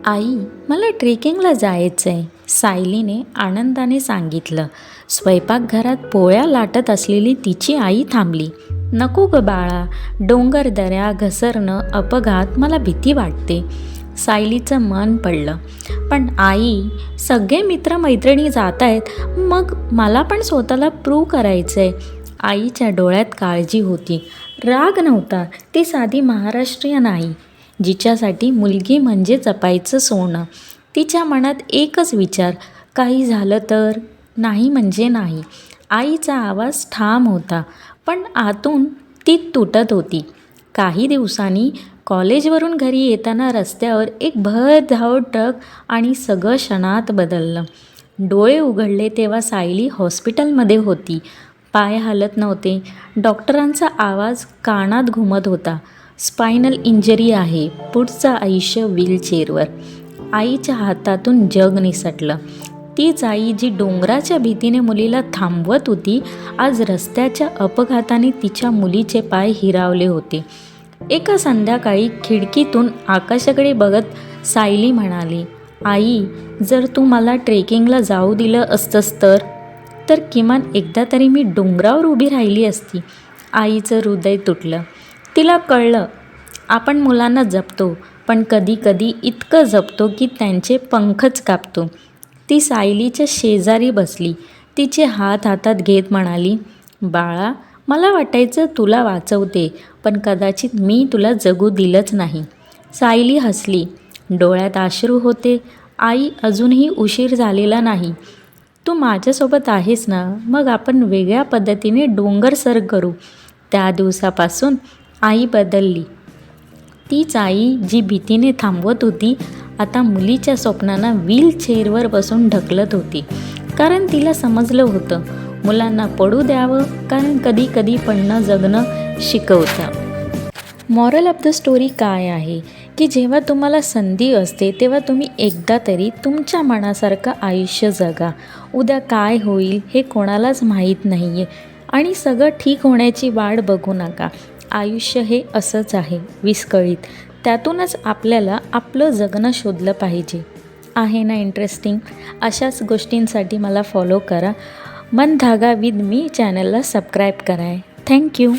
आई, मला ट्रेकिंगला जायचं आहे, सायलीने आनंदाने सांगितलं. स्वयंपाकघरात पोळ्या लाटत असलेली तिची आई थांबली. नको ग बाळा, डोंगर दऱ्या घसरणं, अपघात, मला भीती वाटते. सायलीचं मन पडलं. पण आई, सगळे मित्रमैत्रिणी जात आहेत, मग मला पण स्वतःला प्रूव्ह करायचं आहे. आईच्या डोळ्यात काळजी होती, राग नव्हता. ती साधी महाराष्ट्रीयन आई, जिच्यासाठी मुलगी म्हणजे जपायचं सोनं. तिच्या मनात एकच विचार, काही झालं तर. नाही म्हणजे नाही. आईचा आवाज ठाम होता, पण आतून ती तुटत होती. काही दिवसांनी कॉलेजवरून घरी येताना रस्त्यावर एक भरधाव ट्रक आणि सगळं क्षणात बदललं. डोळे उघडले तेव्हा सायली हॉस्पिटलमध्ये होती. पाय हालत नव्हते. डॉक्टरांचा आवाज कानात घुमत होता, स्पायनल इंजरी आहे, पुढचं आयुष्य व्हीलचेअरवर. आईच्या हातातून जग निसटलं. तीच आई जी डोंगराच्या भीतीने मुलीला थांबवत होती, आज रस्त्याच्या अपघाताने तिच्या मुलीचे पाय हिरावले होते. एका संध्याकाळी खिडकीतून आकाशाकडे बघत सायली म्हणाली, आई, जर तू मला ट्रेकिंगला जाऊ दिलं असतंस तर किमान एकदा तरी मी डोंगरावर उभी राहिली असती. आईचं हृदय तुटलं. तिला कळलं, आपण मुलांना जपतो, पण कधी कधी इतकं जपतो की त्यांचे पंखच कापतो. ती सायलीच्या शेजारी बसली. तिचे हात हातात घेत म्हणाली, बाळा, मला वाटायचं तुला वाचवते, पण कदाचित मी तुला जगू दिलंच नाही. सायली हसली. डोळ्यात अश्रू होते. आई, अजूनही उशीर झालेला नाही. तू माझ्यासोबत आहेस ना, मग आपण वेगळ्या पद्धतीने डोंगर सर करू. त्या दिवसापासून आई बदलली. तीच आई जी भीतीने थांबवत होती, आता मुलीच्या स्वप्नांना व्हीलचेअरवर बसून ढकलत होती. कारण तिला समजलं होतं, मुलांना पडू द्यावं, कारण कधी कधी पडणं जगणं शिकवतं. मॉरल ऑफ द स्टोरी काय आहे की जेव्हा तुम्हाला संधी असते तेव्हा तुम्ही एकदा तरी तुमच्या मनासारखं आयुष्य जगा. उद्या काय होईल हे कोणालाच माहीत नाही आहे, आणि सगळं ठीक होण्याची वाट बघू नका. आयुष्य हे असंच आहे, विस्कळीत. त्यातूनच आपल्याला आपलं जगणं शोधलं पाहिजे. आहे ना इंटरेस्टिंग? अशाच गोष्टींसाठी मला फॉलो करा. मन धागा विथ मी चॅनलला सबस्क्राईब करा. थँक्यू.